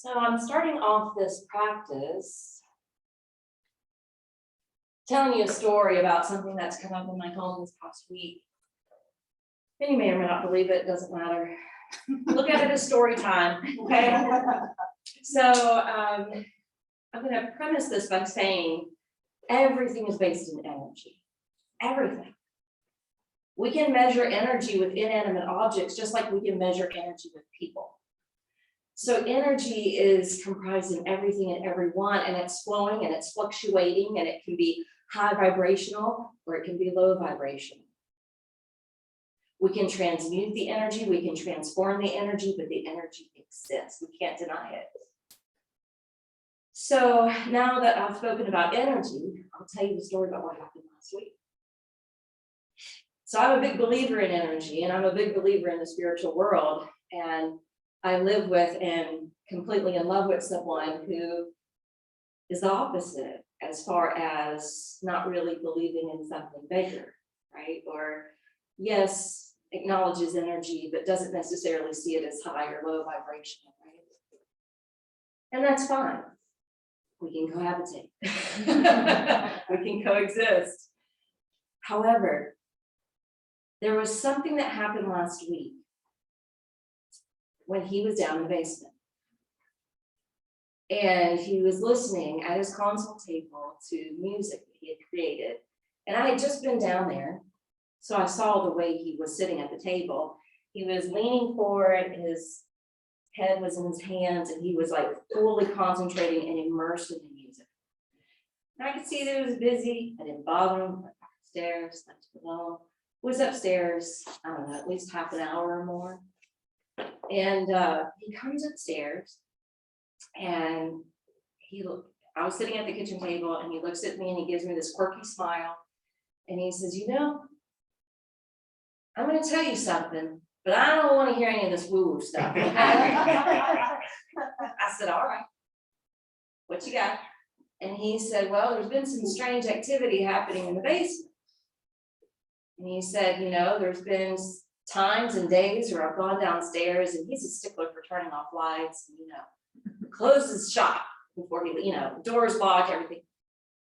So I'm starting off this practice telling you a story about something that's come up in my home this past week. And you may or may not believe it, doesn't matter. Look at it as story time, okay? So I'm going to premise this by saying everything is based in energy. Everything. We can measure energy with inanimate objects just like we can measure energy with people. So energy is comprised in everything and everyone, and it's flowing and it's fluctuating, and it can be high vibrational or it can be low vibrational. We can transmute the energy, we can transform the energy, but the energy exists. We can't deny it. So now that I've spoken about energy, I'll tell you the story about what happened last week. So I'm a big believer in energy, and I'm a big believer in the spiritual world, and I live with and completely in love with someone who is the opposite as far as not really believing in something bigger, right? Or yes, acknowledges energy, but doesn't necessarily see it as high or low vibrational, right? And that's fine. We can cohabitate. We can coexist. However, there was something that happened last week when he was down in the basement. And he was listening at his console table to music that he had created. And I had just been down there, so I saw the way he was sitting at the table. He was leaning forward, his head was in his hands, and he was like fully concentrating and immersed in the music. And I could see that he was busy. I didn't bother him. Went back upstairs, left him alone. Was upstairs, I don't know, at least half an hour or more. And he comes upstairs, and I was sitting at the kitchen table, and he looks at me and he gives me this quirky smile, and he says, "You know, I'm going to tell you something, but I don't want to hear any of this woo-woo stuff." I said, "All right, what you got?" And he said, "Well, there's been some strange activity happening in the basement." And he said, "You know, there's been times and days where I've gone downstairs," and he's a stickler for turning off lights, and, you know, closes shop before he, you know, doors locked, everything.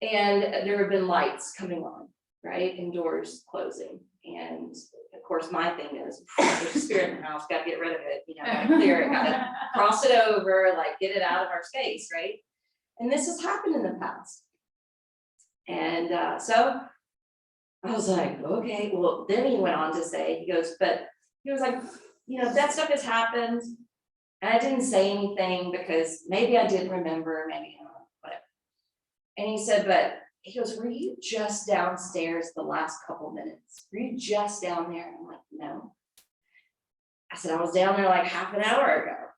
And there have been lights coming on, right? And doors closing. And of course, my thing is, there's a spirit in the house, got to get rid of it, you know, got to clear it, got to cross it over, like get it out of our space, right? And this has happened in the past. And so I was like, okay, well, then he went on to say, he goes, but he was like, you know, that stuff has happened. And I didn't say anything because maybe I didn't remember, maybe, whatever. And he said, but he goes, were you just downstairs the last couple minutes? Were you just down there? And I'm like, no. I said, I was down there like half an hour ago.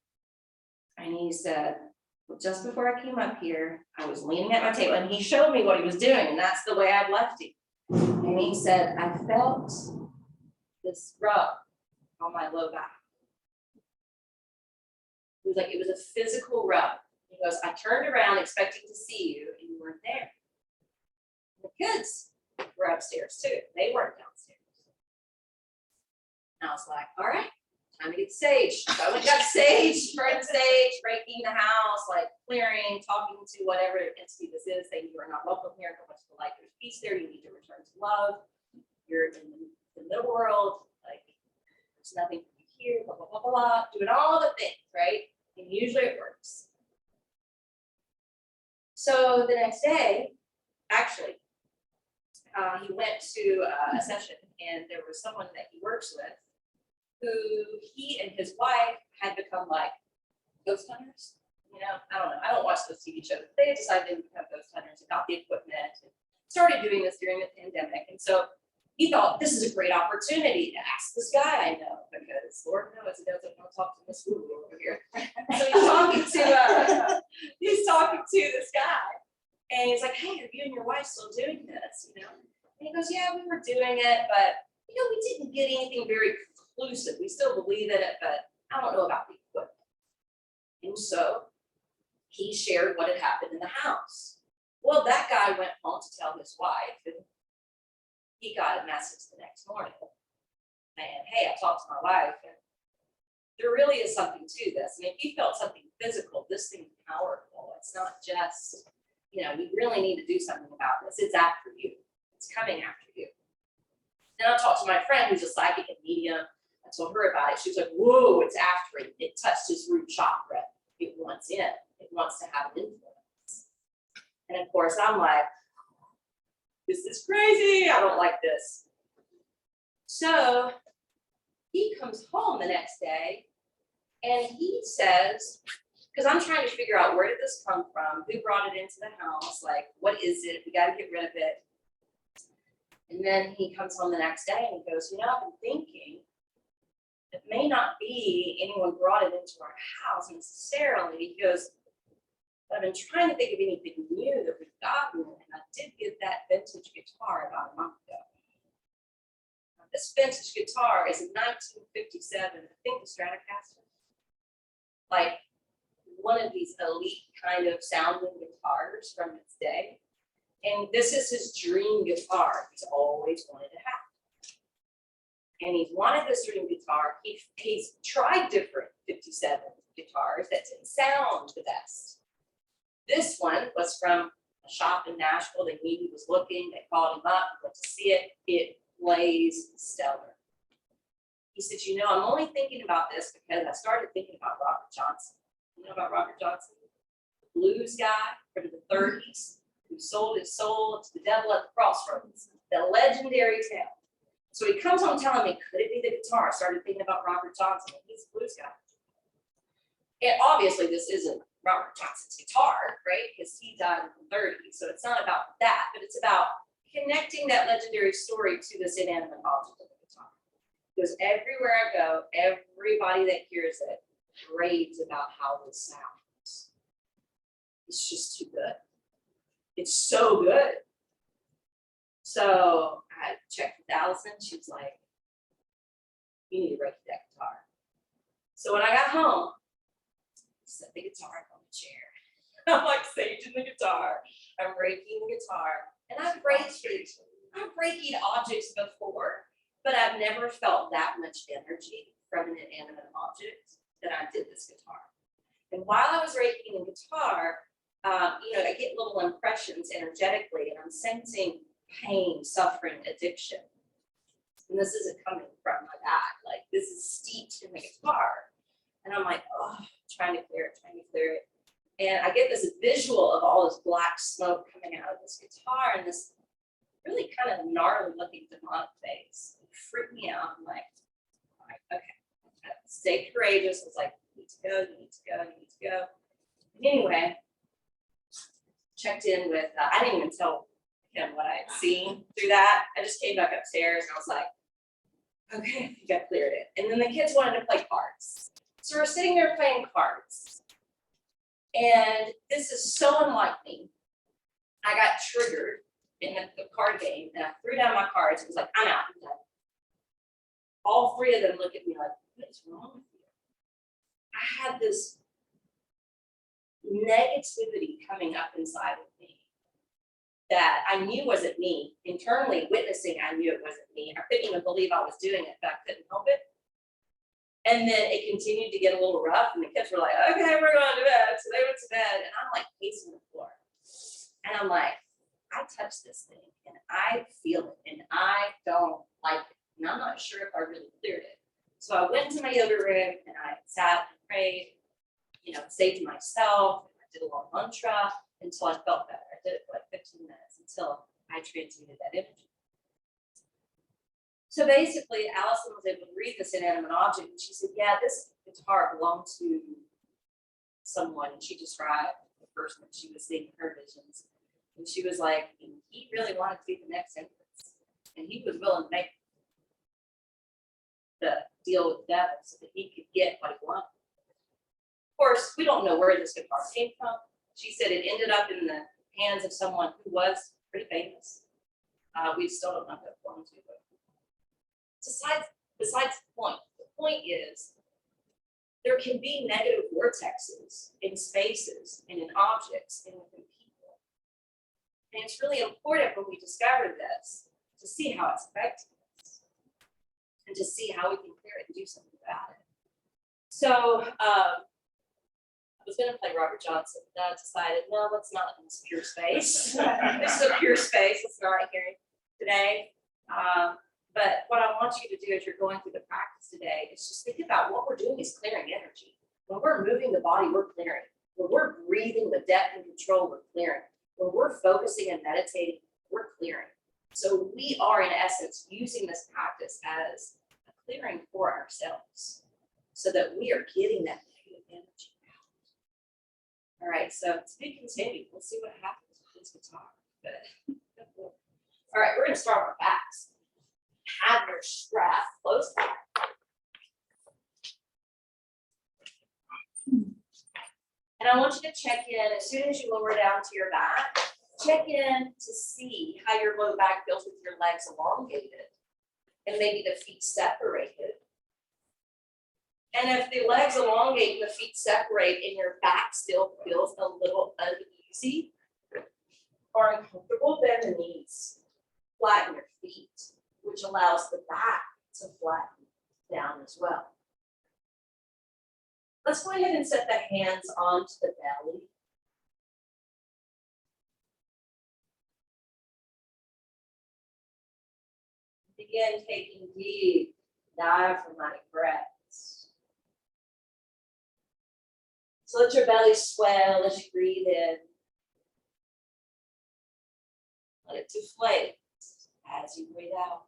And he said, well, just before I came up here, I was leaning at my table, and he showed me what he was doing, and that's the way I'd left him. And he said, I felt this rub on my low back. He was like, it was a physical rub. He goes, I turned around expecting to see you, and you weren't there. The kids were upstairs too. They weren't downstairs. And I was like, all right, time to get sage. So I went and got sage, burn sage, breaking the house, like clearing, talking to whatever entity this is, saying you are not welcome here, go much to the light, there's peace there, you need to return to love. You're in the middle world, like there's nothing for you here, blah, blah, blah, blah, blah, doing all the things, right? And usually it works. So the next day, actually, he went to a session, and there was someone that he works with who he and his wife had become like ghost hunters. You know, I don't know. I don't watch those TV shows. They decided they would become ghost hunters and got the equipment and started doing this during the pandemic. And so he thought this is a great opportunity to ask this guy I know, because Lord knows he doesn't want to talk to Miss Woo over here. So he's talking to this guy, and he's like, "Hey, are you and your wife still doing this?" You know, and he goes, "Yeah, we were doing it, but you know, we didn't get anything very conclusive. We still believe in it, but I don't know about the equipment." And so he shared what had happened in the house. Well, that guy went home to tell his wife, and he got a message the next morning saying, "Hey, I talked to my wife, and there really is something to this. I mean, if you felt something physical, this thing's powerful. It's not just, you know, we really need to do something about this. It's after you. It's coming after you. Then I talked to my friend who's a psychic and medium. I told her about it. She was like, whoa, it's after him. It touched his root chakra. It wants in. It wants to have an influence. And of course, I'm like, this is crazy. I don't like this. So he comes home the next day and he says, because I'm trying to figure out where did this come from? Who brought it into the house? Like, what is it? We got to get rid of it. And then he comes home the next day and he goes, you know, I've been thinking it may not be anyone brought it into our house necessarily. He goes, but I've been trying to think of anything new that we've gotten. And I did get that vintage guitar about a month ago. This vintage guitar is a 1957, I think the Stratocaster. Like one of these elite kind of sounding guitars from its day. And this is his dream guitar. He's always wanted to have. And he's wanted this dream guitar. He's tried different 57 guitars that didn't sound the best. This one was from a shop in Nashville. They knew he was looking. They called him up, went to see it. It plays stellar. He said, you know, I'm only thinking about this because I started thinking about Robert Johnson. You know about Robert Johnson? The blues guy from the 30s who sold his soul to the devil at the crossroads. The legendary tale. So he comes home telling me, could it be the guitar? I started thinking about Robert Johnson. He's a blues guy. And obviously this isn't Robert Johnson's guitar, right? Because he died in the 30s. So it's not about that, but it's about connecting that legendary story to this inanimate object of the guitar. Because everywhere I go, everybody that hears it raves about how this sounds. It's just too good. It's so good. So I checked with Allison. She was like, you need to break that guitar. So when I got home, I set the guitar on the chair. I'm like saging the guitar. I'm breaking the guitar. And I'm breaking objects before, but I've never felt that much energy from an inanimate object that I did this guitar. And while I was breaking the guitar, you know, I get little impressions energetically, and I'm sensing pain, suffering, addiction. And this isn't coming from my back. Like, this is steeped in the guitar. And I'm like, oh, trying to clear it. And I get this visual of all this black smoke coming out of this guitar and this really kind of gnarly looking demonic face. It freaked me out. I'm like, all right, okay. Stay courageous. It's like, you need to go. And anyway, checked in with, I didn't even tell him what I had seen through that. I just came back upstairs and I was like, okay, I think I cleared it. And then the kids wanted to play cards. So we're sitting there playing cards. And this is so unlike me. I got triggered in the card game and I threw down my cards. It was like, I'm out. I'm done. All three of them look at me like, what is wrong with you? I had this negativity coming up inside of me that I knew wasn't me. Internally witnessing, I knew it wasn't me. I couldn't even believe I was doing it, but I couldn't help it. And then it continued to get a little rough, and the kids were like, okay, we're going to bed. So they went to bed, and I'm like pacing the floor. And I'm like, I touched this thing, and I feel it, and I don't like it. And I'm not sure if I really cleared it. So I went to my yoga room, and I sat and prayed, you know, saved myself. I did a long mantra until I felt better. I did it for like 15 minutes until I transmuted that energy. So basically, Allison was able to read this inanimate object, and she said, yeah, this guitar belonged to someone, and she described the person that she was seeing in her visions. And she was like, he really wanted to be the next entrance, and he was willing to make the deal with the devil so that he could get what he wanted. Of course, we don't know where this guitar came from. She said it ended up in the hands of someone who was pretty famous. We still don't know who it belonged to, but besides the point. The point is there can be negative vortexes in spaces and in objects and within people. And it's really important when we discover this to see how it's affecting us and to see how we can clear it and do something about it. So I was going to play Robert Johnson, but then I decided, no, let's not in this pure space. This is a pure space. It's not here today. But what I want you to do as you're going through the practice today is just think about what we're doing is clearing energy. When we're moving the body, we're clearing. When we're breathing with depth and control, we're clearing. When we're focusing and meditating, we're clearing. So we are, in essence, using this practice as a clearing for ourselves so that we are getting that negative energy out. All right, so to be continued. Let's see what happens with this guitar. All right, we're going to start our backs. Have your strap close back. And I want you to check in as soon as you lower down to your back. Check in to see how your low back feels with your legs elongated and maybe the feet separated. And if the legs elongate and the feet separate and your back still feels a little uneasy or uncomfortable, bend the knees, flatten your feet, which allows the back to flatten down as well. Let's go ahead and set the hands onto the belly. Begin taking deep diaphragmatic breaths. So let your belly swell as you breathe in. Let it deflate as you breathe out.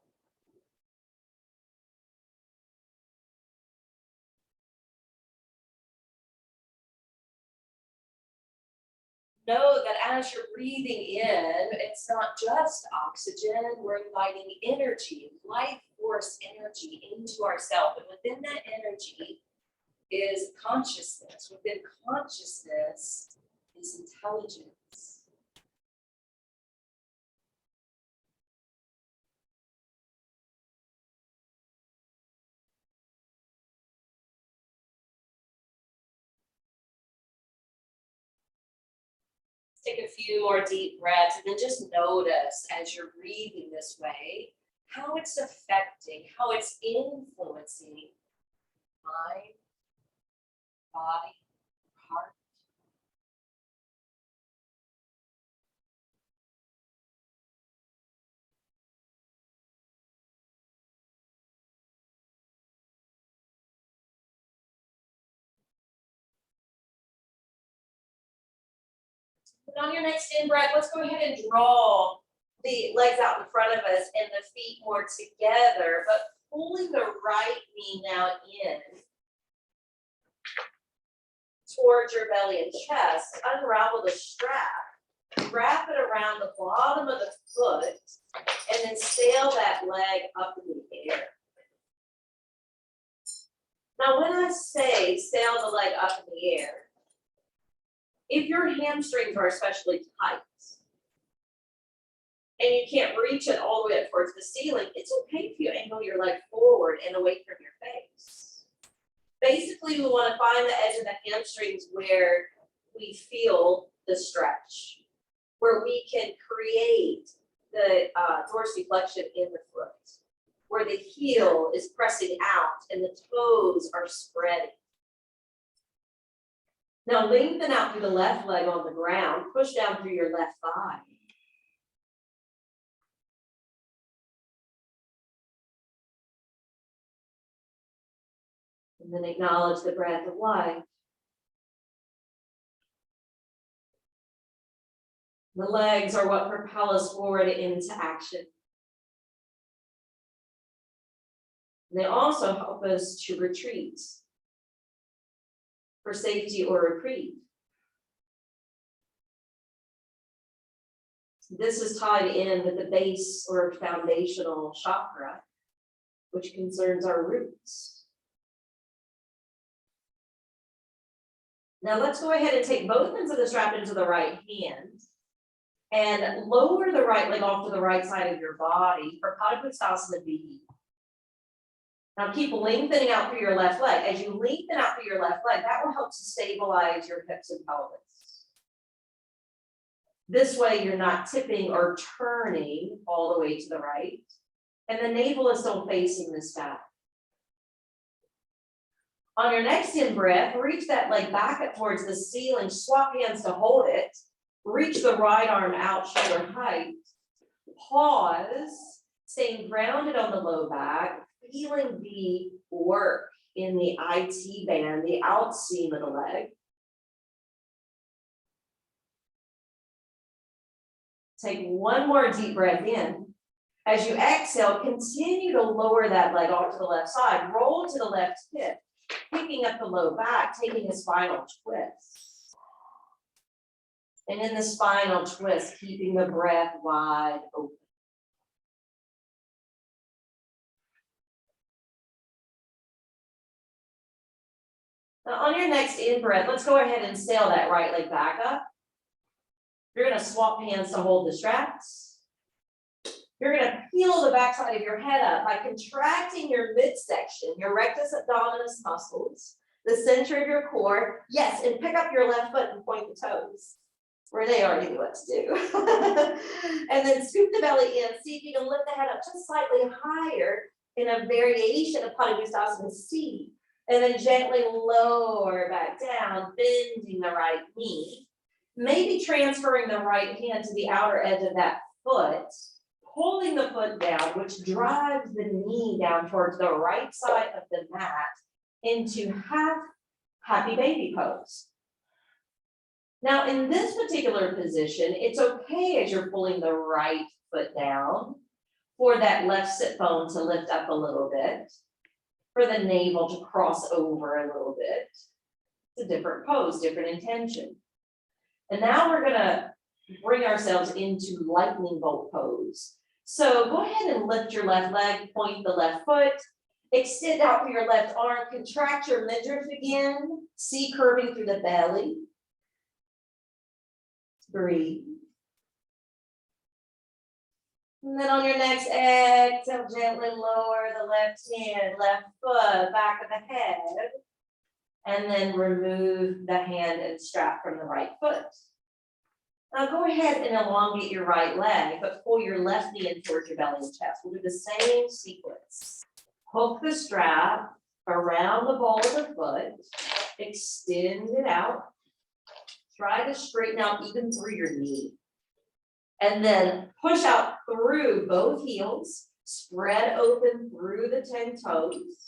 Know that as you're breathing in, it's not just oxygen, we're inviting energy, life force energy into ourselves. And within that energy is consciousness. Within consciousness is intelligence. Take a few more deep breaths and then just notice as you're breathing this way, how it's affecting, how it's influencing mind, body, heart. On your next in breath, let's go ahead and draw the legs out in front of us and the feet more together, but pulling the right knee now in towards your belly and chest. Unravel the strap, wrap it around the bottom of the foot, and then sail that leg up in the air. Now, when I say sail the leg up in the air, if your hamstrings are especially tight and you can't reach it all the way up towards the ceiling, it's okay if you angle your leg forward and away from your face. Basically, we want to find the edge of the hamstrings where we feel the stretch, where we can create the dorsiflexion in the foot, where the heel is pressing out and the toes are spreading. Now lengthen out through the left leg on the ground, push down through your left thigh. And then acknowledge the breath of life. The legs are what propel us forward into action. They also help us to retreat for safety or reprieve. This is tied in with the base or foundational chakra, which concerns our roots. Now let's go ahead and take both ends of the strap into the right hand and lower the right leg off to the right side of your body for Padangusthasana B. Now keep lengthening out through your left leg. As you lengthen out through your left leg, that will help to stabilize your hips and pelvis. This way you're not tipping or turning all the way to the right, and the navel is still facing the sky. On your next in breath, reach that leg back up towards the ceiling, swap hands to hold it. Reach the right arm out, shoulder height. Pause, staying grounded on the low back, feeling the work in the IT band, the outseam of the leg. Take one more deep breath in. As you exhale, continue to lower that leg onto the left side, roll to the left hip, picking up the low back, taking a spinal twist. And in the spinal twist, keeping the breath wide open. Now on your next in-breath, let's go ahead and sail that right leg back up. You're going to swap hands to hold the straps. You're going to peel the backside of your head up by contracting your midsection, your rectus abdominis muscles, the center of your core. Yes, and pick up your left foot and point the toes where they already know what to do. And then scoop the belly in. See if you can lift the head up just slightly higher in a variation of Padangusthasana C. And then gently lower back down, bending the right knee. Maybe transferring the right hand to the outer edge of that foot, holding the foot down, which drives the knee down towards the right side of the mat into half happy baby pose. Now, in this particular position, it's okay as you're pulling the right foot down for that left sit bone to lift up a little bit, for the navel to cross over a little bit. It's a different pose, different intention. And now we're gonna bring ourselves into lightning bolt pose. So go ahead and lift your left leg, point the left foot, extend out through your left arm, contract your midriff again, C curving through the belly. Breathe. And then on your next exhale, gently lower the left hand, left foot, back of the head. And then remove the hand and strap from the right foot. Now go ahead and elongate your right leg, but pull your left knee in towards your belly and chest. We'll do the same sequence. Hook the strap around the ball of the foot, extend it out. Try to straighten out even through your knee. And then push out through both heels, spread open through the 10 toes.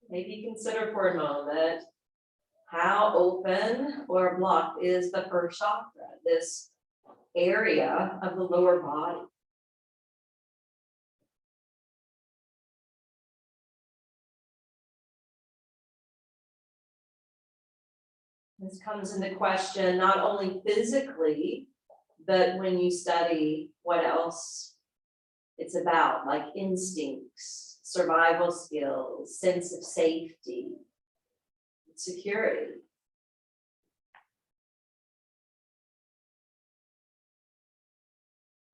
Maybe consider for a moment how open or blocked is the first chakra, this area of the lower body. This comes into question not only physically, but when you study what else it's about, like instincts, survival skills, sense of safety, security.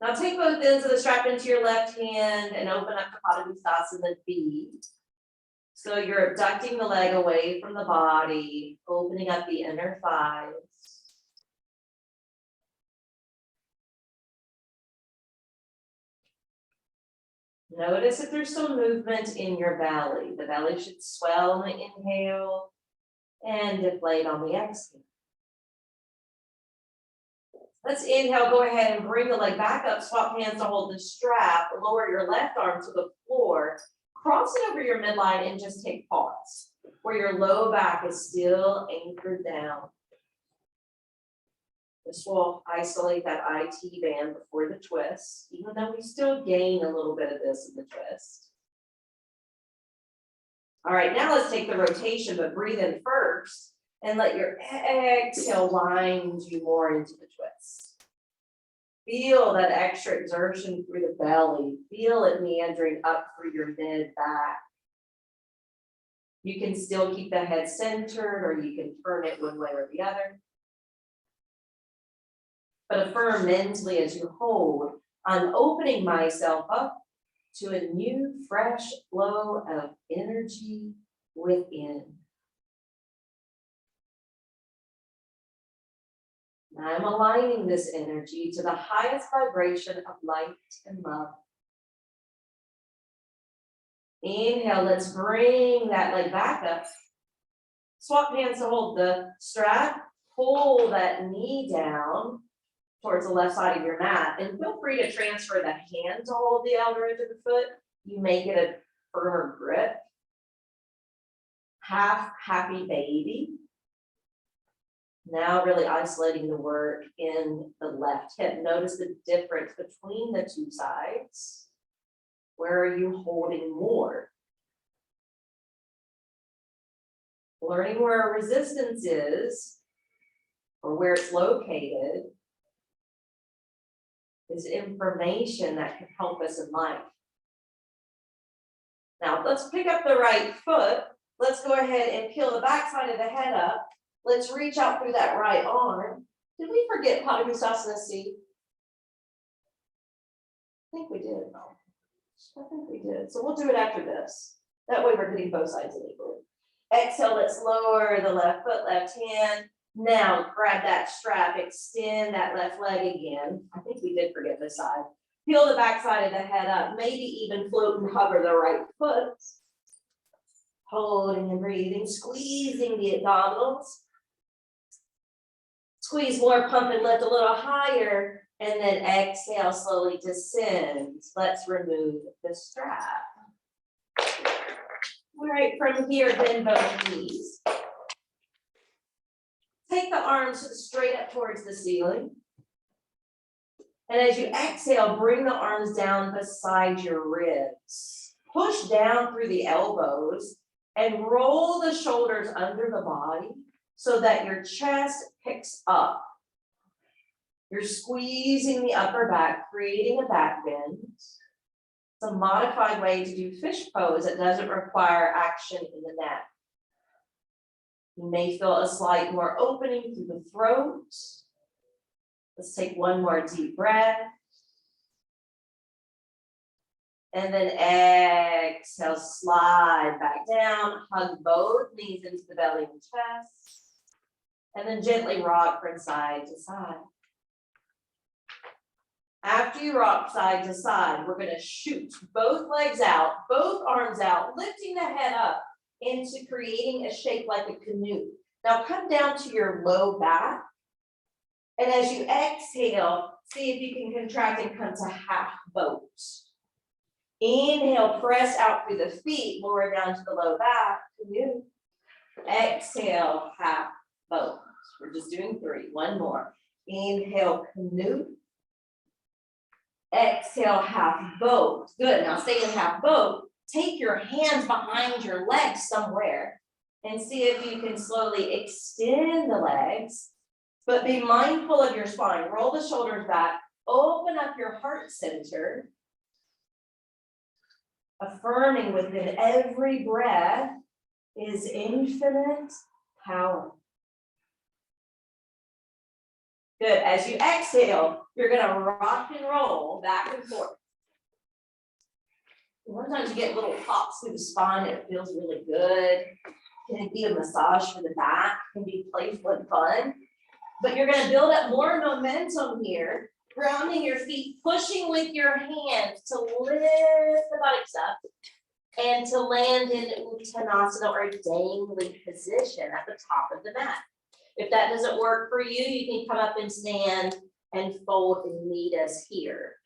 Now take both ends of the strap into your left hand and open up to Padangusthasana B. So you're abducting the leg away from the body, opening up the inner thighs. Notice if there's still movement in your belly. The belly should swell on the inhale and deflate on the exhale. Let's inhale, go ahead and bring the leg back up, swap hands to hold the strap, lower your left arm to the floor, cross it over your midline and just take pause, where your low back is still anchored down. This will isolate that IT band before the twist, even though we still gain a little bit of this in the twist. All right, now let's take the rotation, but breathe in first and let your exhale wind you more into the twist. Feel that extra exertion through the belly. Feel it meandering up through your mid back. You can still keep the head centered, or you can turn it one way or the other. But affirm mentally as you hold, I'm opening myself up to a new, fresh flow of energy within. I'm aligning this energy to the highest vibration of light and love. Inhale, let's bring that leg back up. Swap hands to hold the strap. Pull that knee down towards the left side of your mat. And feel free to transfer the hand to hold the outer edge of the foot. You may get a firmer grip. Half happy baby. Now really isolating the work in the left hip. Notice the difference between the two sides. Where are you holding more? Learning where a resistance is, or where it's located, is information that can help us in life. Now let's pick up the right foot. Let's go ahead and peel the back side of the head up. Let's reach out through that right arm. Did we forget Padangusasana C? I think we did. I think we did. So we'll do it after this. That way we're getting both sides equally. Exhale, let's lower the left foot, left hand. Now grab that strap, extend that left leg again. I think we did forget this side. Peel the back side of the head up, maybe even float and hover the right foot. Holding and breathing, squeezing the abdominals. Squeeze more, pump and lift a little higher, and then exhale, slowly descend. Let's remove the strap. All right, from here, bend both knees. Take the arms straight up towards the ceiling. And as you exhale, bring the arms down beside your ribs. Push down through the elbows and roll the shoulders under the body so that your chest picks up. You're squeezing the upper back, creating a back bend. It's a modified way to do fish pose that doesn't require action in the neck. You may feel a slight more opening through the throat. Let's take one more deep breath. And then exhale, slide back down, hug both knees into the belly and chest. And then gently rock from side to side. After you rock side to side, we're gonna shoot both legs out, both arms out, lifting the head up into creating a shape like a canoe. Now come down to your low back. And as you exhale, see if you can contract and come to half boat. Inhale, press out through the feet, lower down to the low back, canoe. Exhale, half boat. We're just doing 3, one more. Inhale, canoe. Exhale, half boat. Good, now stay in half boat. Take your hands behind your legs somewhere and see if you can slowly extend the legs, but be mindful of your spine. Roll the shoulders back, open up your heart center, affirming within every breath is infinite power. Good, as you exhale, you're gonna rock and roll back and forth. Sometimes you get little pops through the spine, it feels really good. Can be a massage for the back, can be playful and fun. But you're gonna build up more momentum here, grounding your feet, pushing with your hands to lift the buttocks up and to land in Uttanasana or dangling position at the top of the mat. If that doesn't work for you, you can come up and stand and fold and meet us here.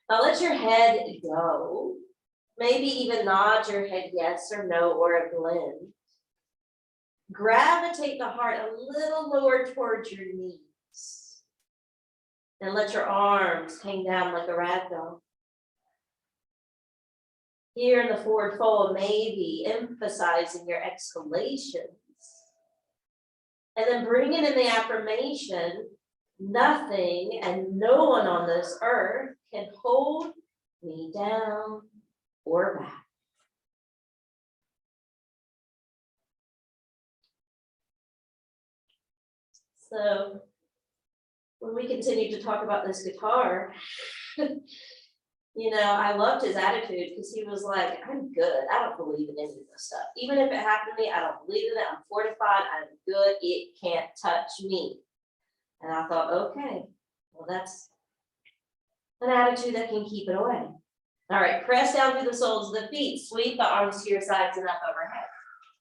Now let your head go. Maybe even nod your head yes or no or a blend. Gravitate the heart a little lower towards your knees. And let your arms hang down like a rag doll. Here in the forward fold, maybe emphasizing your exhalations. And then bringing in the affirmation, nothing and no one on this earth can hold me down or back. So when we continue to talk about this guitar, you know, I loved his attitude because he was like, I'm good. I don't believe in any of this stuff. Even if it happened to me, I don't believe in it. I'm fortified. I'm good. It can't touch me. And I thought, okay, well, that's an attitude that can keep it away. All right, press down through the soles of the feet, sweep the arms to your sides and up overhead.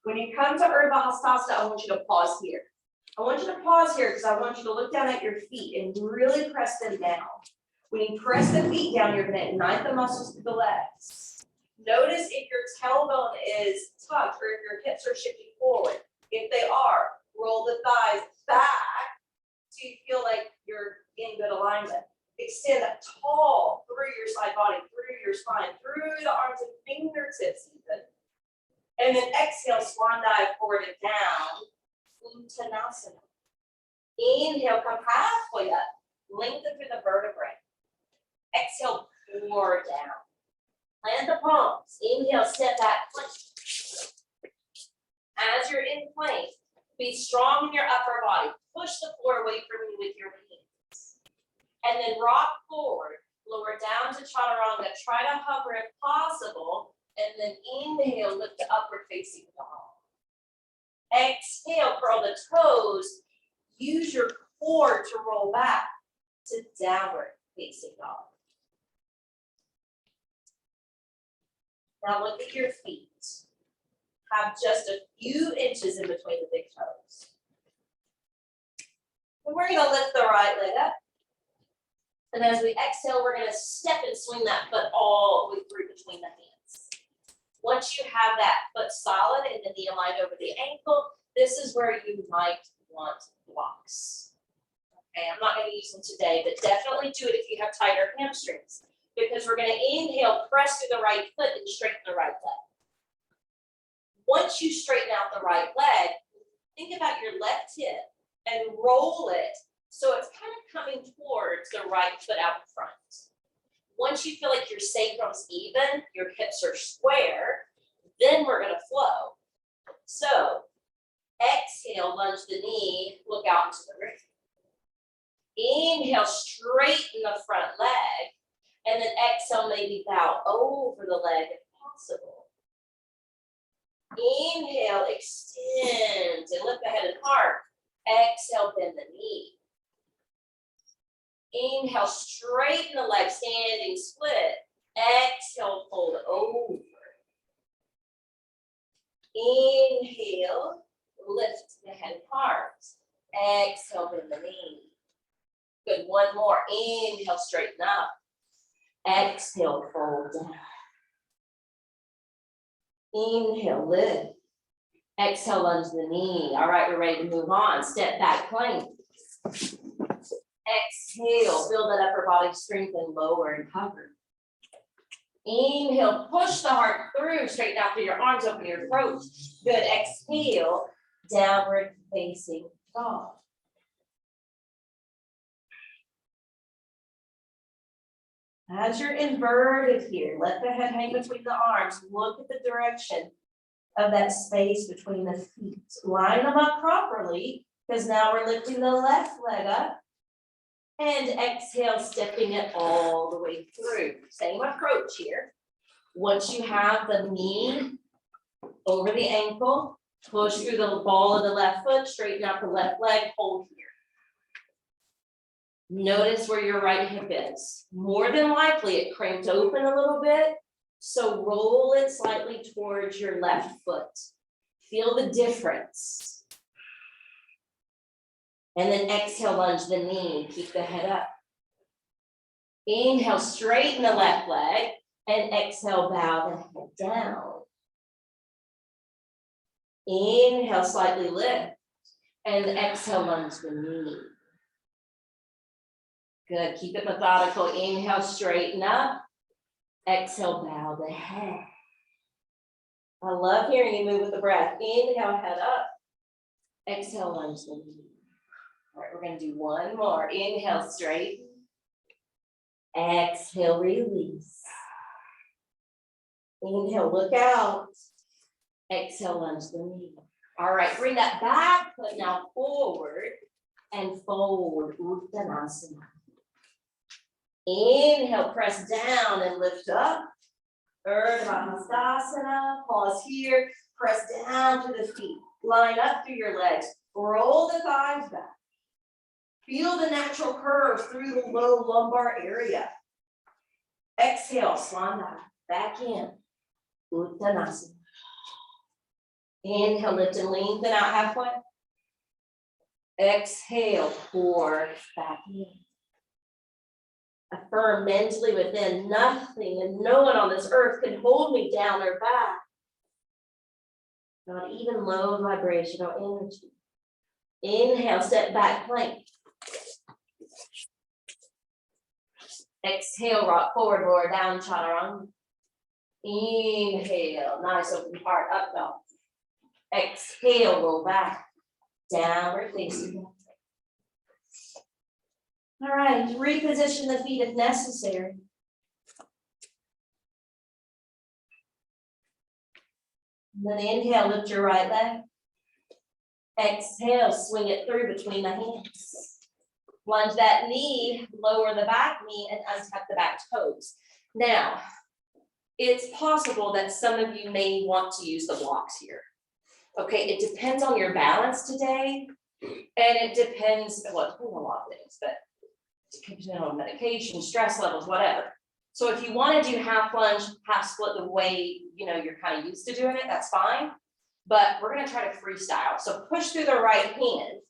When you come to Urdhva Hastasana, I want you to pause here. I want you to pause here because I want you to look down at your feet and really press them down. When you press the feet down, you're going to ignite the muscles through the legs. Notice if your tailbone is tucked or if your hips are shifting forward. If they are, roll the thighs back so you feel like you're in good alignment. Extend tall through your side body, through your spine, through the arms and fingertips even. And then exhale, swan dive forward and down. Uttanasana. Inhale, come halfway up. Lengthen through the vertebrae. Exhale, pour down. Plant the palms. Inhale, step back, plank. As you're in plank, be strong in your upper body. Push the floor away from you with your hands. And then rock forward. Lower down to chaturanga. Try to hover if possible. And then inhale, lift to upward facing dog. Exhale, curl the toes. Use your core to roll back to downward facing dog. Now look at your feet. Have just a few inches in between the big toes. And we're going to lift the right leg up. And as we exhale, we're going to step and swing that foot all the way through between the hands. Once you have that foot solid and the knee aligned over the ankle, this is where you might want blocks. Okay, I'm not going to use them today, but definitely do it if you have tighter hamstrings. Because we're going to inhale, press through the right foot and straighten the right leg. Once you straighten out the right leg, think about your left hip and roll it so it's kind of coming towards the right foot out in front. Once you feel like your sacrum's even, your hips are square, then we're going to flow. So exhale, lunge the knee, look out into the rear. Inhale, straighten the front leg. And then exhale, maybe bow over the leg if possible. Inhale, extend and lift the head and heart. Exhale, bend the knee. Inhale, straighten the leg, standing split. Exhale, fold over. Inhale, lift the head and heart. Exhale, bend the knee. Good, one more. Inhale, straighten up. Exhale, fold down. Inhale, lift. Exhale, lunge the knee. All right, we're ready to move on. Step back, plank. Exhale, build that upper body strength and lower and hover. Inhale, push the heart through, straighten out through your arms, open your throat. Good, exhale, downward facing dog. As you're inverted here, let the head hang between the arms. Look at the direction of that space between the feet. Line them up properly, because now we're lifting the left leg up. And exhale, stepping it all the way through. Same approach here. Once you have the knee over the ankle, push through the ball of the left foot, straighten out the left leg, hold here. Notice where your right hip is. More than likely, it cranked open a little bit, so roll it slightly towards your left foot. Feel the difference. And then exhale, lunge the knee, keep the head up. Inhale, straighten the left leg, and exhale, bow the head down. Inhale, slightly lift, and exhale, lunge the knee. Good, keep it methodical. Inhale, straighten up. Exhale, bow the head. I love hearing you move with the breath. Inhale, head up. Exhale, lunge the knee. All right, we're going to do one more. Inhale, straighten. Exhale, release. Inhale, look out. Exhale, lunge the knee. All right, bring that back foot now forward and forward. Uttanasana. Inhale, press down and lift up. Urdhva Hastasana. Pause here. Press down to the feet. Line up through your legs. Roll the thighs back. Feel the natural curve through the low lumbar area. Exhale, swan dive, back in. Uttanasana. Inhale, lift and lengthen out halfway. Exhale, pour back in. Affirm mentally within, nothing and no one on this earth can hold me down or back. Not even low vibrational energy. Inhale, step back plank. Exhale, rock forward, lower down, chaturanga. Inhale, nice open heart, up dog. Exhale, roll back, downward facing. All right, reposition the feet if necessary. And then inhale, lift your right leg. Exhale, swing it through between the hands. Lunge that knee, lower the back knee, and untuck the back toes. Now, it's possible that some of you may want to use the blocks here. Okay, it depends on your balance today, and it depends, well, it depends on a lot of things, but it depends on medication, stress levels, whatever. So if you want to do half lunge, half split the way you're kind of used to doing it, that's fine. But we're going to try to freestyle. So push through the right hand,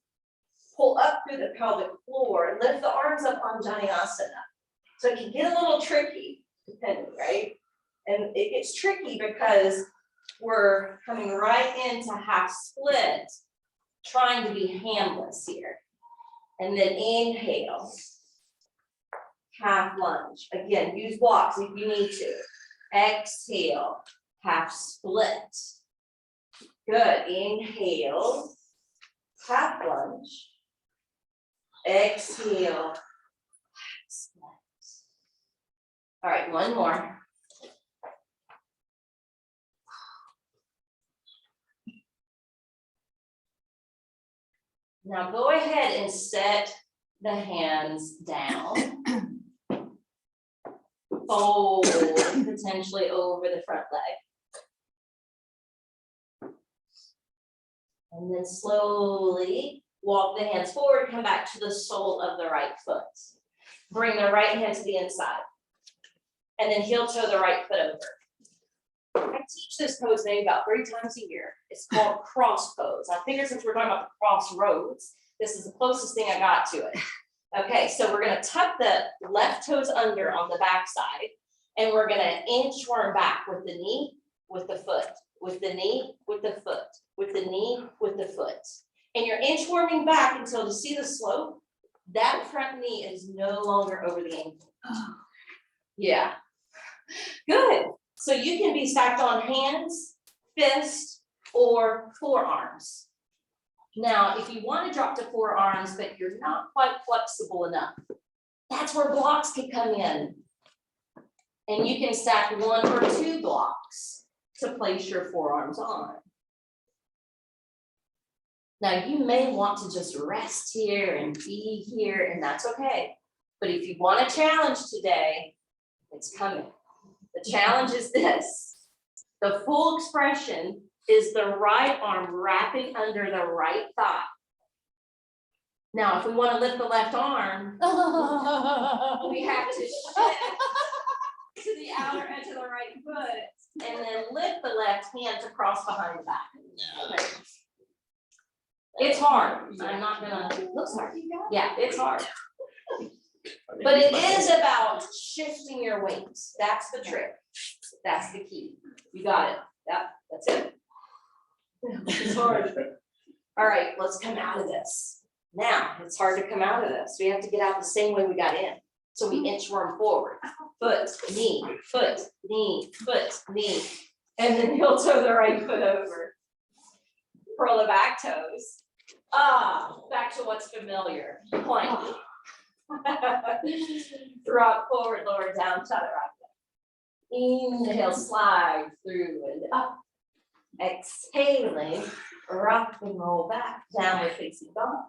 pull up through the pelvic floor, and lift the arms up on Jnanasana. So it can get a little tricky, depending, right? And it gets tricky because we're coming right into half split, trying to be handless here. And then inhale, half lunge. Again, use blocks if you need to. Exhale, half split. Good. Inhale, half lunge. Exhale, half split. All right, one more. Now go ahead and set the hands down. Fold potentially over the front leg. And then slowly walk the hands forward, come back to the sole of the right foot. Bring the right hand to the inside. And then heel toe the right foot over. I teach this pose maybe about 3 times a year. It's called cross pose. I figured since we're talking about the crossroads, this is the closest thing I got to it. Okay, so we're going to tuck the left toes under on the back side, and we're going to inchworm back with the knee, with the foot, with the knee, with the foot, with the knee, with the foot. And you're inchworming back until you see the slope. That front knee is no longer over the ankle. Yeah, good. So you can be stacked on hands, fist, or forearms. Now, if you want to drop to forearms, but you're not quite flexible enough, that's where blocks can come in. And you can stack 1 or 2 blocks to place your forearms on. Now, you may want to just rest here and be here, and that's okay. But if you want a challenge today, it's coming. The challenge is this. The full expression is the right arm wrapping under the right thigh. Now, if we want to lift the left arm, we have to shift to the outer edge of the right foot and then lift the left hand to cross behind the back. Okay. It's hard. I'm not gonna, looks hard. Yeah, it's hard. But it is about shifting your weight. That's the trick. That's the key. You got it. Yep, that's it. It's hard. All right, let's come out of this. Now, it's hard to come out of this. We have to get out the same way we got in. So we inchworm forward. Foot, knee, foot, knee, foot, knee. And then heel toe the right foot over. Curl the back toes. Back to what's familiar. Plank. Drop forward, lower down, chaturanga. Inhale, slide through and up. Exhaling, rock and roll back, downward facing dog.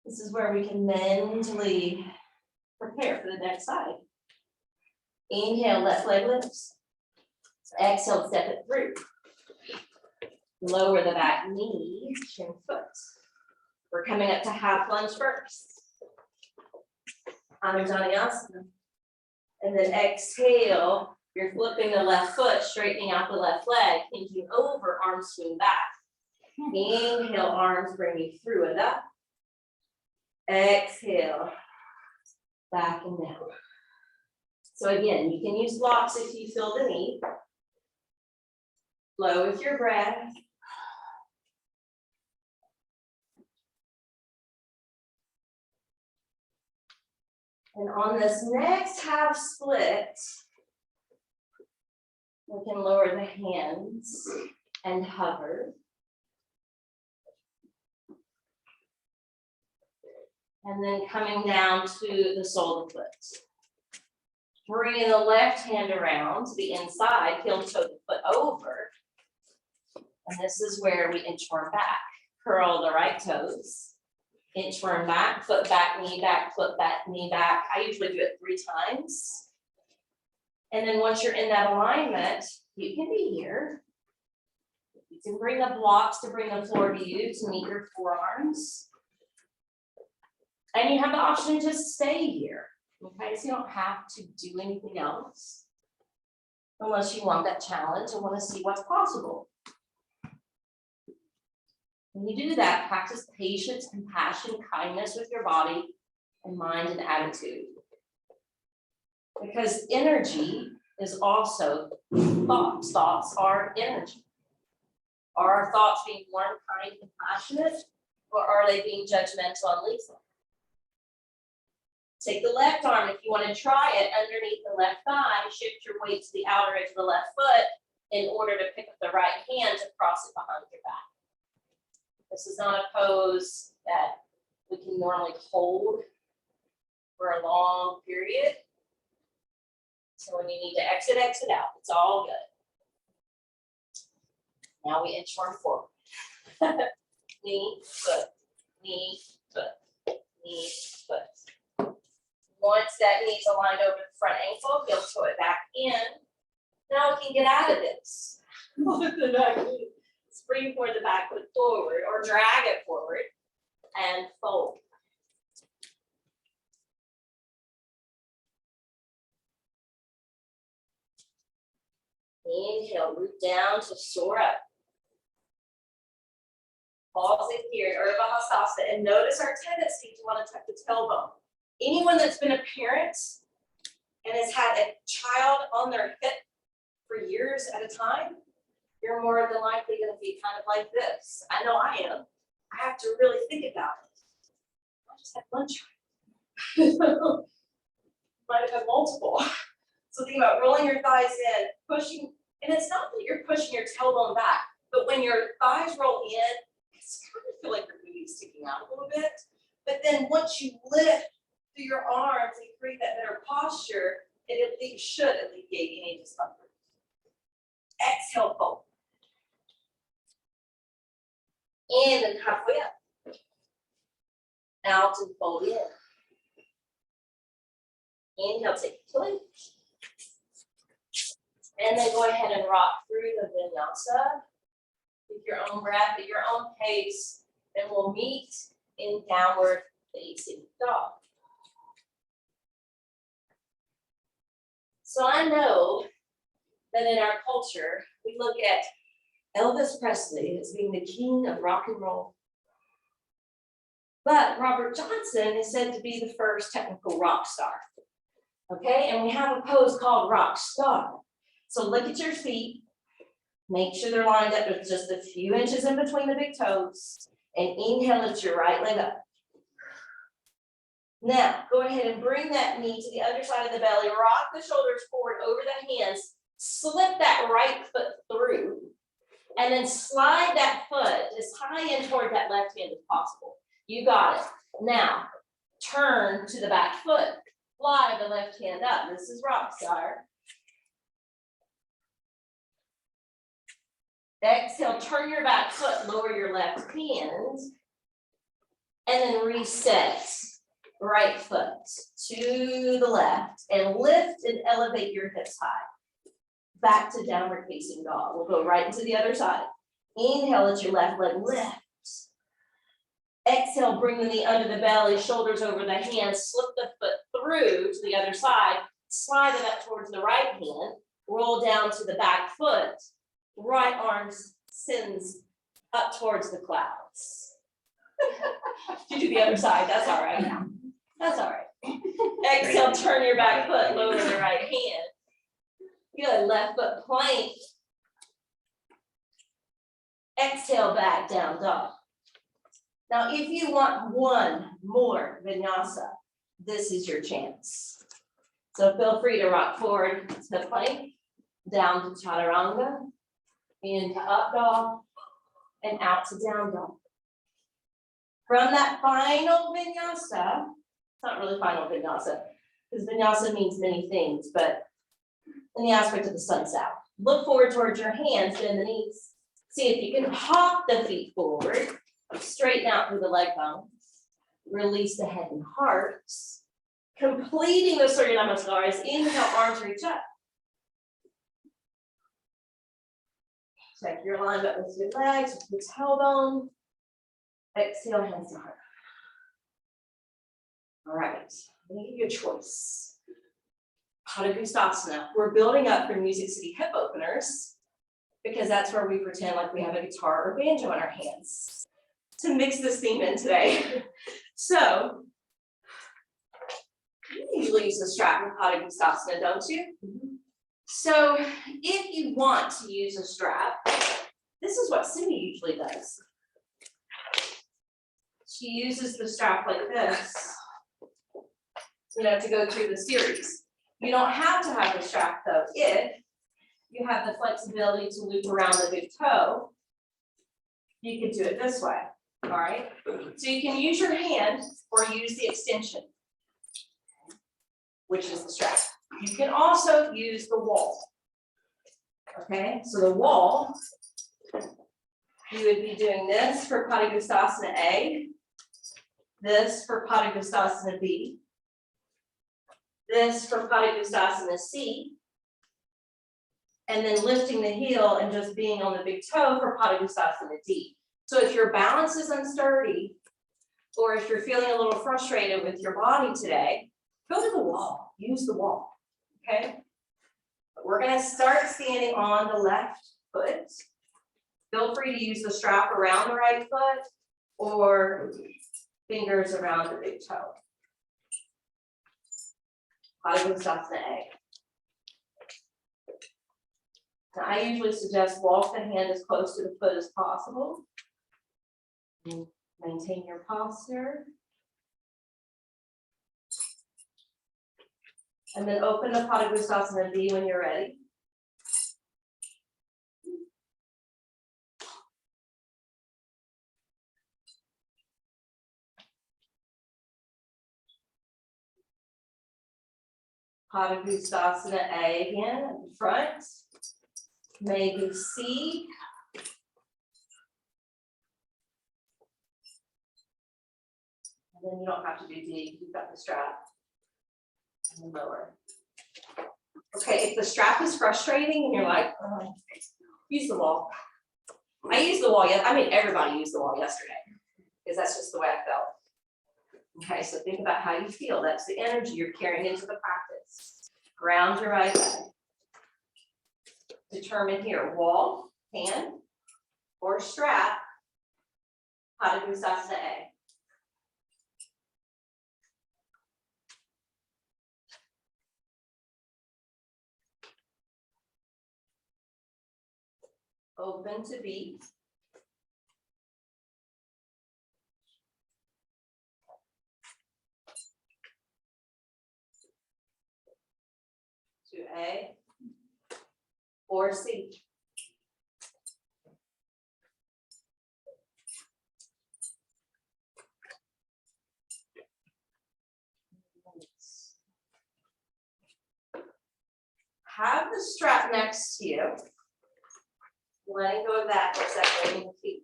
This is where we can mentally prepare for the next side. Inhale, left leg lifts. Exhale, step it through. Lower the back knee, shin foot. We're coming up to half lunge first. Anujanyasana. And then exhale, you're flipping the left foot, straightening out the left leg, thinking over, arms swing back. Inhale, arms bring you through and up. Exhale, back and down. So again, you can use blocks if you feel the need. Flow with your breath. And on this next half split, we can lower the hands and hover. And then coming down to the sole of the foot. Bringing the left hand around to the inside, heel toe the foot over. And this is where we inchworm back. Curl the right toes. Inchworm back, foot back, knee back, foot back, knee back. I usually do it 3 times. And then once you're in that alignment, you can be here. You can bring the blocks to bring the floor to you to meet your forearms. And you have the option to just stay here. Okay, so you don't have to do anything else unless you want that challenge and want to see what's possible. When you do that, practice patience, compassion, kindness with your body and mind and attitude. Because energy is also thoughts. Thoughts are energy. Are our thoughts being warm, kind, compassionate, or are they being judgmental and lethal? Take the left arm, if you want to try it, underneath the left thigh, shift your weight to the outer edge of the left foot in order to pick up the right hand to cross it behind your back. This is not a pose that we can normally hold for a long period. So when you need to exit, exit out. It's all good. Now we inchworm forward. Knee, foot, knee, foot, knee, foot. Once that knee's aligned over the front ankle, heel toe it back in. Now we can get out of this. With the back knee. Springboard the back foot forward or drag it forward and fold. Inhale, root down to soar up. Pause in here in Urdhva Hastasana and notice our tendency to want to tuck the tailbone. Anyone that's been a parent and has had a child on their hip for years at a time, you're more than likely going to be kind of like this. I know I am. I have to really think about it. I just had one child. Might have had multiple. So think about rolling your thighs in, pushing, and it's not that you're pushing your tailbone back, but when your thighs roll in, it's kind of feel like your booty's sticking out a little bit. But then once you lift through your arms and create that better posture, it should alleviate any discomfort. Exhale, fold. In and halfway up. Out and fold in. Inhale, take a plank. And then go ahead and rock through the vinyasa with your own breath at your own pace. And we'll meet in downward facing dog. So I know that in our culture, we look at Elvis Presley as being the king of rock and roll. But Robert Johnson is said to be the first technical rock star. Okay, and we have a pose called rock star. So look at your feet. Make sure they're lined up with just a few inches in between the big toes. And inhale, lift your right leg up. Now, go ahead and bring that knee to the other side of the belly. Rock the shoulders forward over the hands. Slip that right foot through. And then slide that foot as high in toward that left hand as possible. You got it. Now, turn to the back foot. Fly the left hand up. This is rock star. Exhale, turn your back foot, lower your left hand. And then reset. Right foot to the left and lift and elevate your hips high. back to downward facing dog. We'll go right into the other side. Inhale, let your left leg lift. Exhale, bring the knee under the belly, shoulders over the hands, slip the foot through to the other side, slide it up towards the right hand, roll down to the back foot, right arm sends up towards the clouds. You do the other side, that's all right. That's all right. Exhale, turn your back foot, lower the right hand. Good, left foot plank. Exhale, back down dog. Now, if you want one more vinyasa, this is your chance. So feel free to rock forward to plank, down to chaturanga, into up dog, and out to down dog. From that final vinyasa, it's not really final vinyasa, because vinyasa means many things, but in the aspect of the sun's out. Look forward towards your hands, bend the knees. See if you can hop the feet forward. Straighten out through the leg bones, release the head and heart, completing the Surya Namaskars. Inhale, arms reach up. Check your alignment with your legs, with your tailbone. Exhale, hands to heart. All right, I'm gonna give you a choice. Padagustasana. We're building up for Music City hip openers because that's where we pretend like we have a guitar or banjo in our hands. To mix this theme in today. So, you usually use the strap in Padagustasana, don't you? So, if you want to use a strap, this is what Cindy usually does. She uses the strap like this, to go through the series. You don't have to have the strap though, if you have the flexibility to loop around the big toe. You could do it this way. All right, so you can use your hand or use the extension, which is the strap. You can also use the wall. Okay, so the wall, you would be doing this for Padagustasana A, this for Padagustasana B, this for Padagustasana C, and then lifting the heel and just being on the big toe for Padagustasana D. So if your balance is unsturdy, or if you're feeling a little frustrated with your body today, go to the wall, use the wall, okay? But we're gonna start standing on the left foot. Feel free to use the strap around the right foot or fingers around the big toe. Padagustasana A. Now I usually suggest walk the hand as close to the foot as possible. Maintain your posture. And then open the Padagustasana B when you're ready. Padagustasana A again at the front. Maybe C. And then you don't have to do D, you've got the strap. And lower. Okay, if the strap is frustrating and you're like, oh, use the wall. I used the wall, everybody used the wall yesterday because that's just the way I felt. Okay, so think about how you feel. That's the energy you're carrying into the practice. Ground your right leg. Determine here, wall, hand, or strap, Padagustasana A. Open to B. To A or C. Have the strap next to you. Letting go of that for a second, the feet.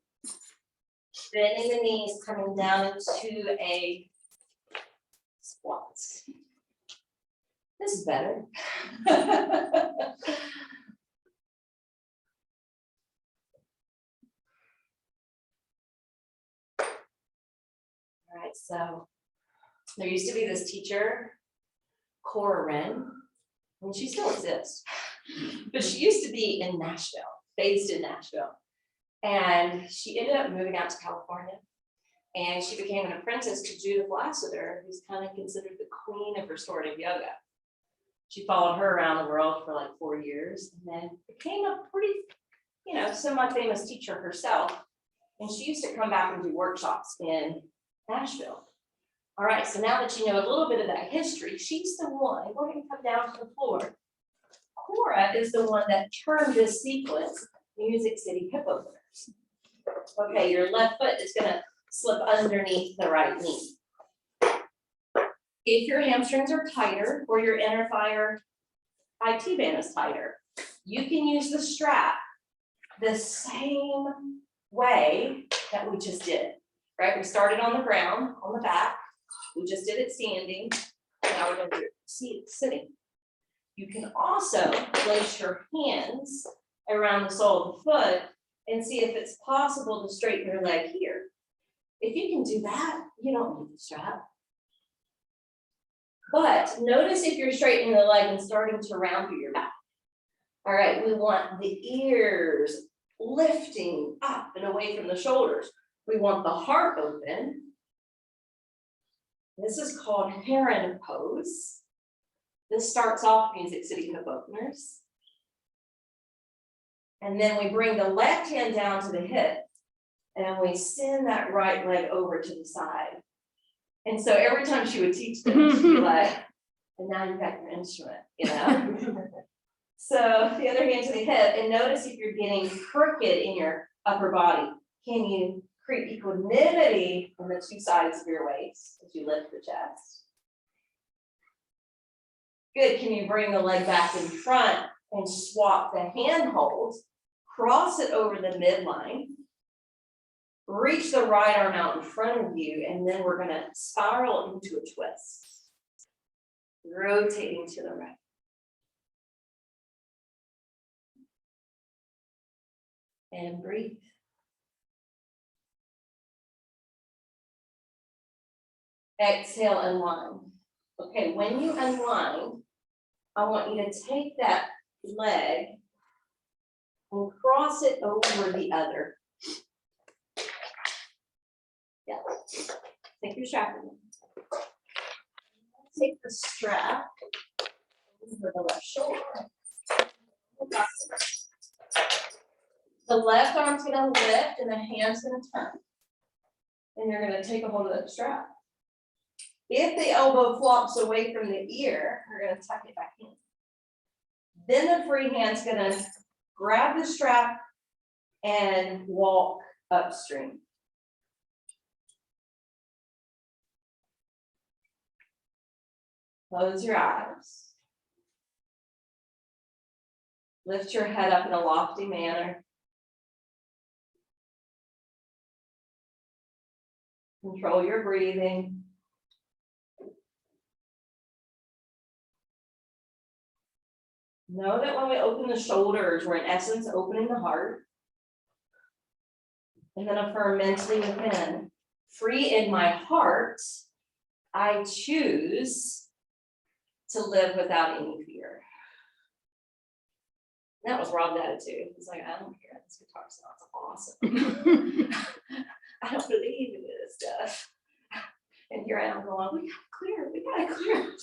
Bending the knees, coming down into a squat. This is better. So there used to be this teacher, Cora Wren, and she still exists, but she used to be in Nashville, based in Nashville. And she ended up moving out to California, and she became an apprentice to Judith Lassiter, who's kind of considered the queen of restorative yoga. She followed her around the world for like 4 years, and then became a pretty, semi-famous teacher herself. And she used to come back and do workshops in Nashville. All right, so now that you know a little bit of that history, she's the one, we're going to come down to the floor. Cora is the one that turned this sequence, Music City hip openers. Okay, your left foot is going to slip underneath the right knee. If your hamstrings are tighter or your inner thigh IT band is tighter, you can use the strap the same way that we just did, right? We started on the ground, on the back. We just did it standing. Now we're going to do it sitting. You can also place your hands around the sole of the foot and see if it's possible to straighten your leg here. If you can do that, you don't need the strap. But notice if you're straightening the leg and starting to round through your back. All right, we want the ears lifting up and away from the shoulders. We want the heart open. This is called heron pose. This starts off Music City hip openers. And then we bring the left hand down to the hip and we send that right leg over to the side. And so every time she would teach them, she'd be like, and now you've got your instrument, So the other hand to the hip, and notice if you're getting crooked in your upper body. Can you create equanimity on the two sides of your waist as you lift the chest? Good, can you bring the leg back in front and swap the hand holds, cross it over the midline, reach the right arm out in front of you, and then we're gonna spiral into a twist, rotating to the right. And breathe. Exhale, unwind. Okay, when you unwind, I want you to take that leg and cross it over the other. Yeah, take your strap in. Take the strap over the left shoulder. The left arm's gonna lift and the hand's gonna turn. And you're gonna take a hold of that strap. If the elbow flops away from the ear, you're gonna tuck it back in. Then the free hand's gonna grab the strap and walk upstream. Close your eyes. Lift your head up in a lofty manner. Control your breathing. Know that when we open the shoulders, we're in essence opening the heart. And then affirm mentally within. Free in my heart, I choose to live without any fear. And that was Rob's attitude. He's like, I don't care. This guitar sounds awesome. I don't believe in this stuff. And here I am going, we gotta clear.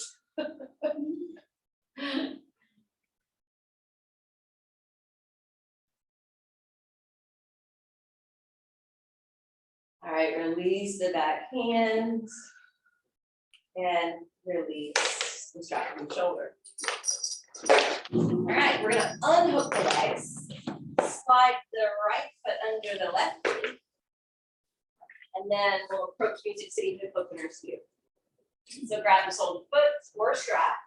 All right, release the back hand and release the strap from the shoulder. All right, we're gonna unhook the legs, slide the right foot under the left knee, and then we'll approach Music City hip openers here. So grab the sole of the foot or a strap,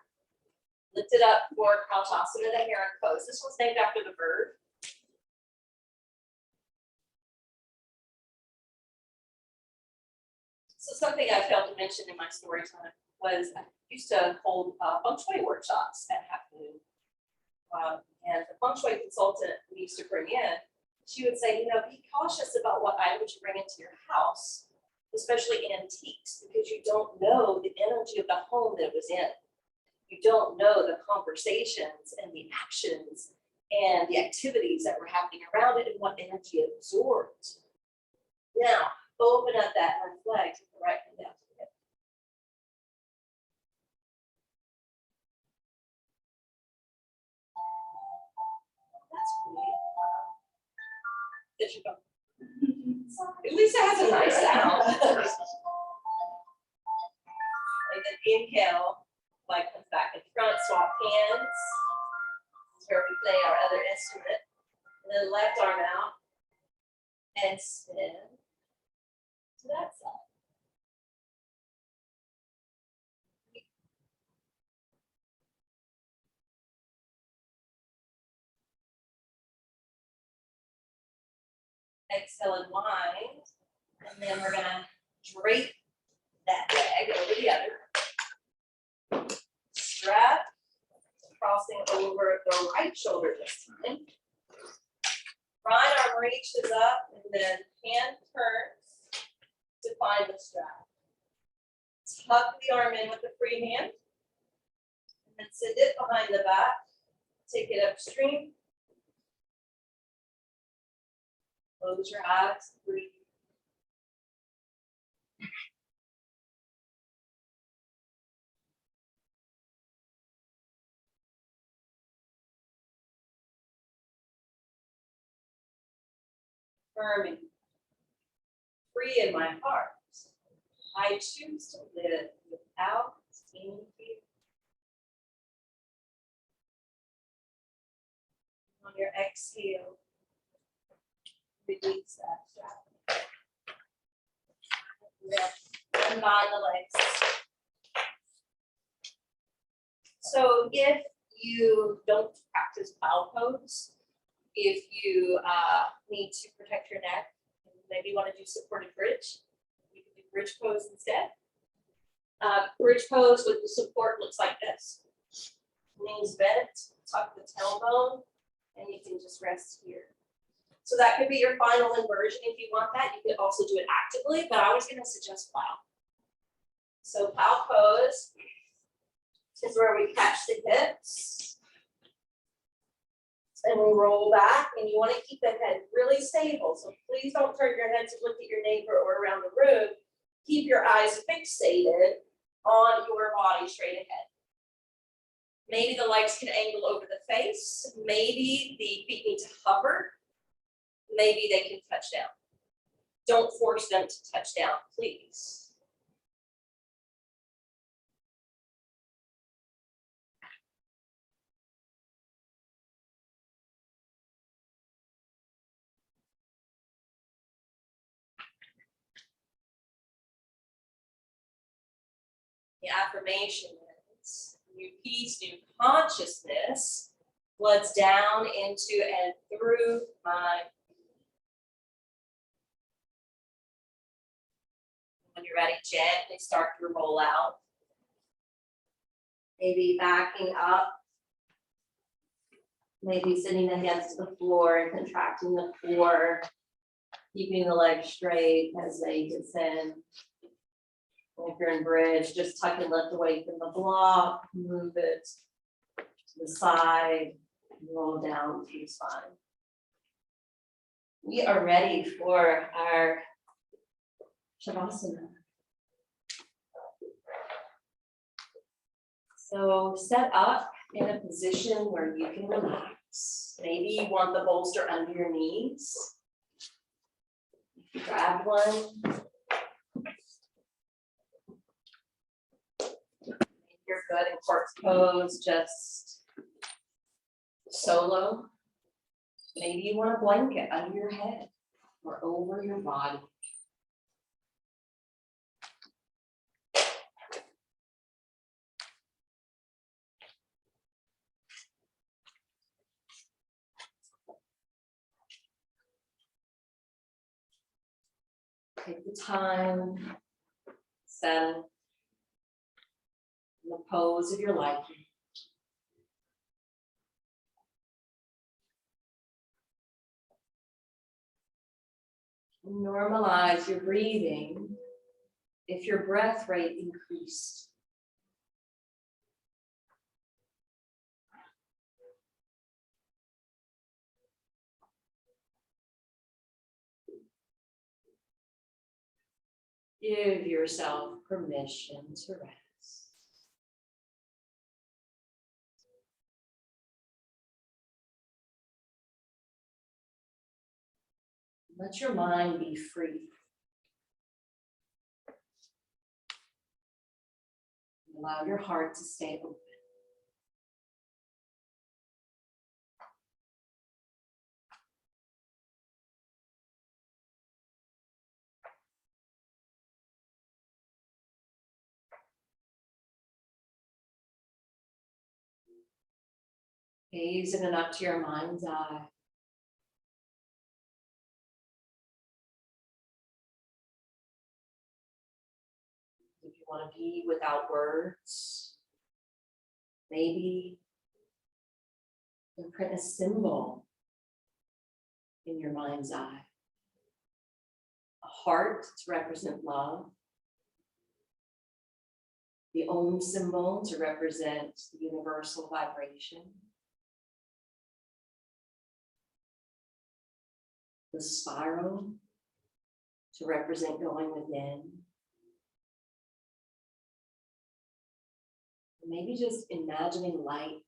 lift it up for Kaltasana, the heron pose. This one's named after the bird. So something I failed to mention in my story time was I used to hold feng shui workshops at half noon. And the feng shui consultant we used to bring in, she would say, be cautious about what items you bring into your house especially antiques, because you don't know the energy of the home that it was in. You don't know the conversations and the actions and the activities that were happening around it and what energy it absorbed. Now, open up that left leg, take the right hand down to the hip. That's pretty. There you go. At least it has a nice sound. And then inhale, leg comes back in front, swap hands. This is where we play our other instrument. And then left arm out and spin to that side. Exhale and wind, and then we're gonna drape that leg over the other. Strap, crossing over the right shoulder this time. Right arm reaches up, and then hand turns to find the strap. Tuck the arm in with the free hand, and then send it behind the back. Take it upstream. Close your eyes, breathe. Affirming, free in my heart. I choose to live without any fear. On your exhale, release that strap. Unbind the legs. So if you don't practice plow pose, if you need to protect your neck, maybe you want to do supported bridge, you can do bridge pose instead. Bridge pose with the support looks like this. Knees bent, tuck the tailbone, and you can just rest here. So that could be your final inversion if you want that. You could also do it actively, but I was going to suggest plow. So plow pose is where we catch the hips and we roll back, and you want to keep the head really stable. So please don't turn your head to look at your neighbor or around the room. Keep your eyes fixated on your body straight ahead. Maybe the legs can angle over the face. Maybe the feet need to hover. Maybe they can touch down. Don't force them to touch down, please. The affirmation is new peace, new consciousness floods down into and through my. When you're ready, gently start to roll out. Maybe backing up. Maybe sending the hands to the floor and contracting the core, keeping the legs straight as they descend. If you're in bridge, just tuck and lift away from the block, move it to the side, roll down to your spine. We are ready for our Shavasana. So set up in a position where you can relax. Maybe you want the bolster under your knees. Grab one. You're good in corpse pose, just solo. Maybe you want a blanket under your head or over your body. Take the time, settle in the pose of your liking. Normalize your breathing if your breath rate increased. Give yourself permission to rest. Let your mind be free. Allow your heart to stay open. Gaze in and up to your mind's eye. If you want to be without words, maybe imprint a symbol in your mind's eye. A heart to represent love. The Om symbol to represent the universal vibration. The spiral to represent going within. Maybe just imagining light.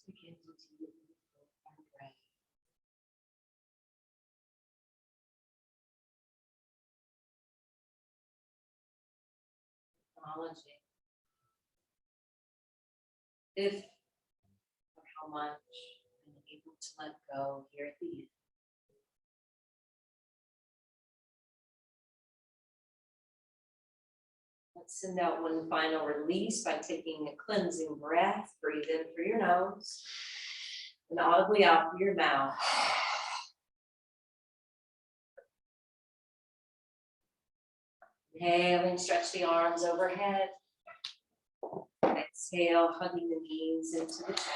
Begin to deepen our breath. Acknowledging if or how much I'm able to let go here at the end. Let's send out one final release by taking a cleansing breath. Breathe in through your nose and audibly out through your mouth. Inhaling, stretch the arms overhead. Exhale, hugging the knees into the chest.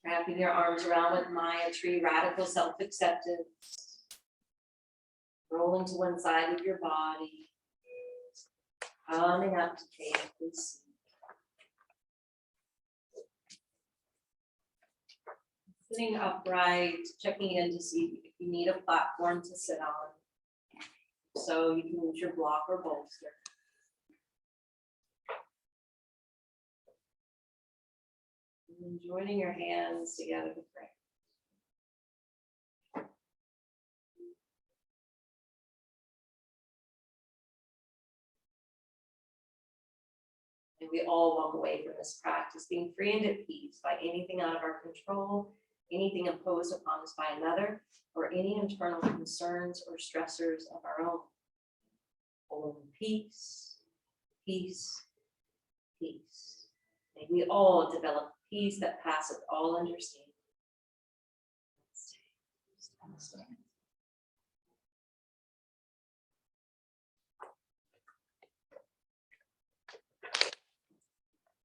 Wrapping your arms around with Maya tree, radical self-acceptance. Rolling to one side of your body. Coming up to take this. Sitting upright, checking in to see if you need a platform to sit on. So you can use your block or bolster. And joining your hands together to pray. And we all walk away from this practice being free and at peace by anything out of our control, anything imposed upon us by another, or any internal concerns or stressors of our own. Full in peace, peace, peace. May we all develop peace that passeth all understanding. Namaste. Namaste.